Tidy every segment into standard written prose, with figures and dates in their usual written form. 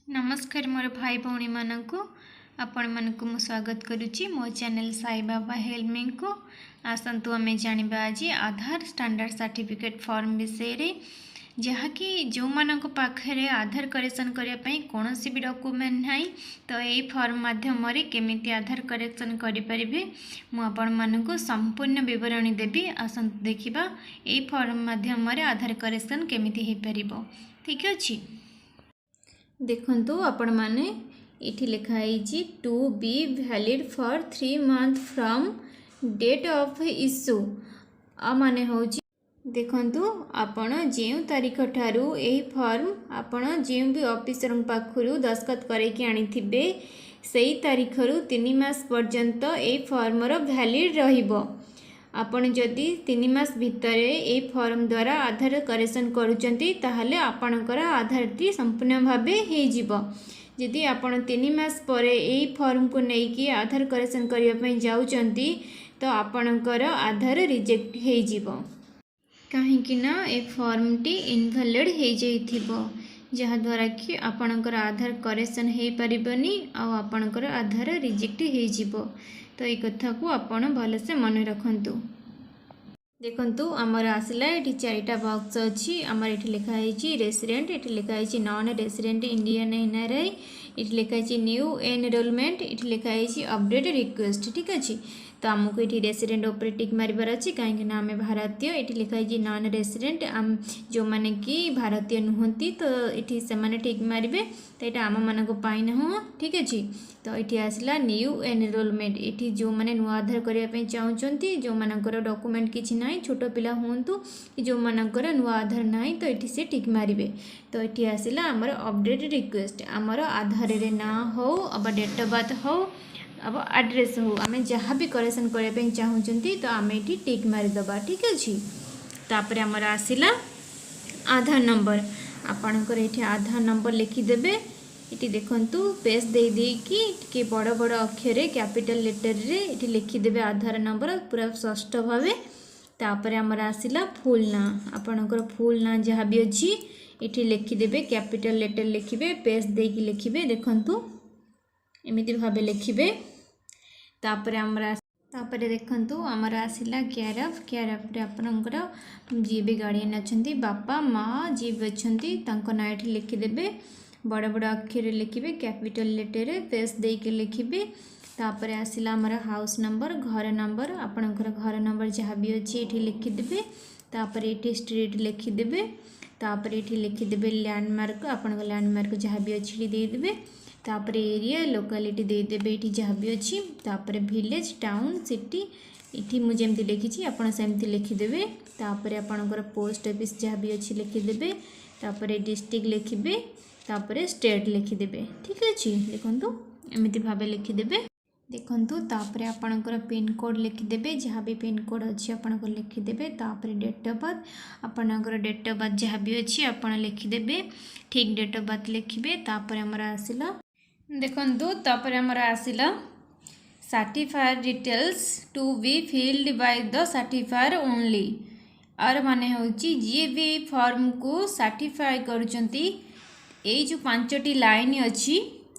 नमस्कार मोर भाई भौणी मानक आपण मानक मु स्वागत करुच्ची मो चैनल साई बाबा हेल्मिंग को आसतु आम जाना आज आधार स्टैंडर्ड सर्टिफिकेट फॉर्म विषय जहाँकि जो मानक पाखरे आधार करेक्शन करने कौन भी डॉक्यूमेंट ना तो यही फॉर्म माध्यम केमिति आधार करेक्शन करें मुझे मानक संपूर्ण विवरणी देवी आसतु देखा यही फॉर्म माध्यम आधार करेक्शन केमिति हो पार। ठीक अच्छे देखंतु आपण माने इठी लिखाई to be valid for 3 months from date of issue आ माने होची देखंतु आपण जेउ तारीख ठारू एही फॉर्म आपण जेउ भी ऑफिसर पाखरु दस्खत करैकी आनी थिबे सेही तारीखरु 3 मास पर्यंत एही फॉर्म रो वैलिड रहिबो। आपण जदि 3 मास भितर ए फॉर्म द्वारा आधार करेक्शन करुचंती ताहले आपणकर आधारटी संपूर्ण भावे हो जिवो। जदि आपण 3 मास परे ए फॉर्म को लेकिन आधार करेक्शन करने जाउचंती तो आपणकर आधार रिजेक्ट हो जिवो कहीं ए फॉर्म टी इनवैलिड हो जाइथिबो जहाद्वारा कि आपणकर आधार करेक्शन हो पारिबनी आ आपणकर आधार रिजेक्ट हो जिवो। तो ये कथा को आपण भलसे मन रखंतु। देखंतु आमर आसला ये 4टा बॉक्स अच्छी आमर ये लिखाई रेसिडेंट ये लिखाई नॉन रेसिडेंट इंडियन एनआरआई ये लिखाई न्यू एनरोलमेंट ये लिखाई अपडेट रिक्वेस्ट। ठीक अच्छे तो आमको ये रेसिडेंट उपर टिक मारबार अच्छी कहीं आम भारतीय ये लिखाई नॉन रेसिडेंट आम जो मैंने कि भारतीय नुहति तो ये से टिक मारे तो यहाँ आम मान ना। ठीक अच्छे तो ये आसला न्यू एनरोलमेंट ये जो मैंने नुआ आधार करने चाहते जो मानकर डॉक्यूमेंट किसी ना छोट पिला हूँ कि जो मानकर नुआ आधार ना तो ये से टिक मारे तो ये आसला आमर अपडेट रिक्वेस्ट आमर आधार रे ना हो अब डेट ऑफ बर्थ हो अब एड्रेस हो आम जहाँ भी करेक्शन करने चाहते तो आम ये टिक मारिदबा। ठीक अच्छे तापर आमर आसला आधार नंबर आपणकर ये आधार नंबर लिखिदेवे ये देखंतु पेज दे देकी बड़ बड़ अक्षर कैपिटल लेटर रे ये लिखिदेवे आधार नंबर पूरा स्पष्ट भावे। तापर आमर आसला फुल ना आपणकर फुल ना जहाँ भी अच्छी ये लिखिदेवे कैपिटल लेटर लिखिबे पेज देकी लिखिबे देखंतु एमिति भावे लिखिबे। तापर तापर देखंतु आमर आसला केआरएफ रे आपणकर जी भी गार्डियन अच्छंती बापा माँ जी भी अच्छंती तांको ना ये लिखिदेवे बड़ बड़ अक्षर लिखिबे कैपिटल लेटर पेज देके लिखिबे। तापर आसला आमर हाउस नंबर घर नंबर आपणकर घर नंबर जहाँ भी अच्छी ये लिखिदेवे। तापर ये स्ट्रीट लिखिदेवे तापर ये लिखिदेवे लैंडमार्क आपन लैंडमार्क जहाँ भी अच्छी देदेवे। तापर एरिया लोकालिटी देदेवे ये जहाँ भी अच्छी तापर विलेज टाउन सिटी ये मुझे लिखी आपड़ सेमती लिखिदेवे। तापर आपणकर पोस्ट ऑफिस जहाँ भी अच्छी लिखिदेवे तापर डिस्ट्रिक्ट लिखिबे तापर स्टेट लिखिदेवे। ठीक अच्छे देखंतु एमिति भावे लिखिदेवे देखंतु तापर आपणकर पिन कोड लिखिदेवे जहाँ भी पिन कोड अच्छी आपणकर लिखिदेवे। तापर डेट ऑफ बर्थ आपणकर डेट ऑफ बर्थ जहाँ भी अच्छी आपण लिखिदेवे ठीक डेट ऑफ बर्थ लिखिबे। तापर हमर आसिला देखंतु तापर हमर आसिला certifier details to be filled by the certifier only आर माने होची जे भी फॉर्म को सर्टिफाई करूचंती ए जो 5टी लाइन अच्छी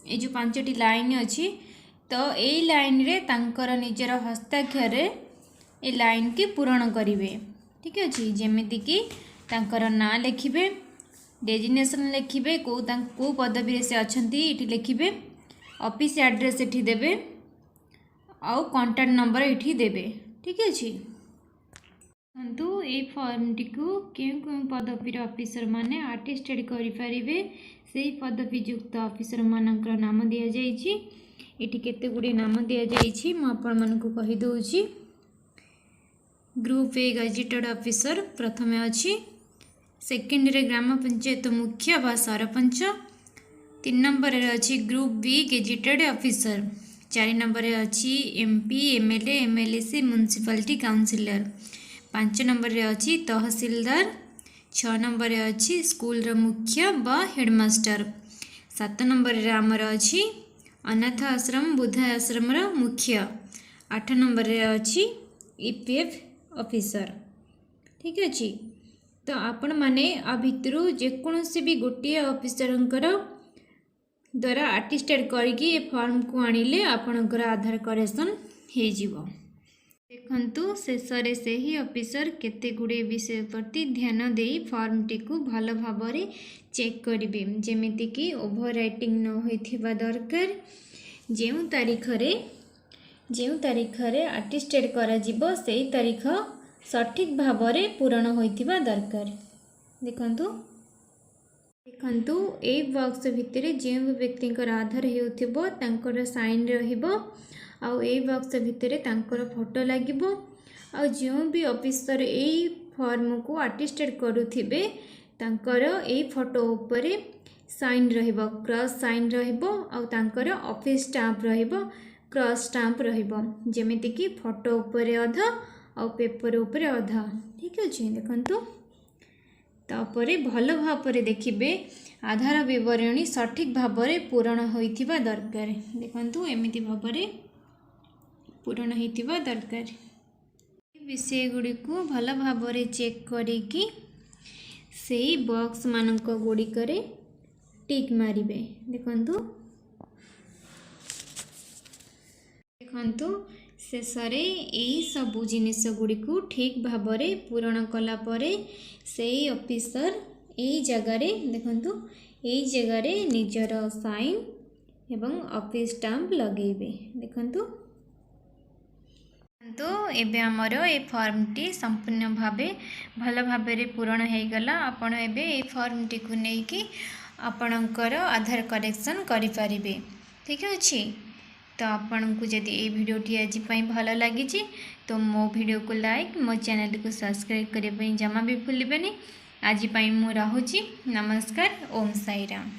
ए जो 5टी लाइन अच्छी तो यही लाइन रे तांकर निजर हस्ताक्षर ए लाइन की पूरण करेंगे। ठीक अच्छे जमीती कि तांकर ना लिखिबे डेजिग्नेशन लिखिबे को पदवी से अच्छंती ये लिखिबे ऑफिस एड्रेस ये देबे आउ कांटेक्ट नंबर ये देबे। ठीक अच्छे किंतु ये फॉर्म टी को क्यों पदवीर ऑफिसर माने अटेस्टेड करें से पदवी युक्त ऑफिसर मानकर नाम दि जाइए ये केते गुड़े नाम दि जाइए मुझे कहीदे। ग्रुप ए गजेटेड ऑफिसर प्रथम अच्छी सेकेंड रे ग्राम पंचायत मुखिया बा सरपंच 3 नंबर रे अच्छी group B gazetted officer 4 number रे अच्छी MP MLA MLC municipality councillor 5 number रे अच्छी तहसीलदार 6 नंबर रे अच्छी स्कूल रो मुखिया बा हेडमास्टर 7 नंबर रे आमर अच्छी अनाथ आश्रम बुद्धा आश्रम रो मुखिया 8 नंबर रे अच्छी ईपीएफ ऑफिसर। ठीक अच्छे तो आपण माने आ भितरु जेकोसी भी गोटे ऑफिसर द्वारा अटेस्टेड करके ए फॉर्म को आनिले आपणकर आधार करेक्शन हो जिवो। देखंतु शेषरे से ही ऑफिसर केते गुडे विषय प्रति ध्यान दे फॉर्म टी को भल भाव चेक करिवे, जेमिति कि ओभर राइटिंग न होइथिबा दरकार, जेउ तारीख रे अटेस्टेड करा जिवो सेही तारीख सठिक भाव पूरण होइथिबा दरकार। देखंतु ए बॉक्स भितर जो व्यक्ति आधार होउथिबो तांकर साइन रहिबो, आउ ए बॉक्स भितर तांकर फोटो लागिबो, आउ जो भी ऑफिसर ए फॉर्म को अटेस्टेड करुथिबे तांकर ए फोटो उपरे साइन रहिबो, क्रॉस साइन रहिबो, आउ तांकर ऑफिस स्टाम्प रहिबो, क्रॉस स्टाम्प रहिबो, जेमिति कि फोटो उपरे अधा आउ पेपर उपरे अधा। ठीक अछि। देखंतु तापरे भल भाव देखिबे आधार विवरणी सठिक भाव पूरण होइथिबा दरकार। देखंतु एमिति भाव पूरण होइथिबा दरकार। विषय गुडी को भल भाव चेक करिकी सेही बॉक्स मानक गुड़िकरे टिक मारिबे। देखंतु शेषरे यही सबू जिनिस गुड़ी को ठीक भाव पूरण कला परे सेही ऑफिसर यही जगार देखंतु यही जगार निजर साइन एवं ऑफिस स्टाम्प लगेबे। देखंतु तो एबे हमर ए फॉर्म टी संपूर्ण भावे भल भाबरे पूरण हो गला। आपण एबे ए फॉर्म टी को नै कि आपणकर आधार करेक्शन करि परिबे। ठीक अछि। तो आपन को जदि ये वीडियोटी आज भल लगी तो मो वीडियो को लाइक, मो चैनल को सब्सक्राइब करने जमा भी भूलिबेनी। आज मु रहुची। नमस्कार। ओम साईराम।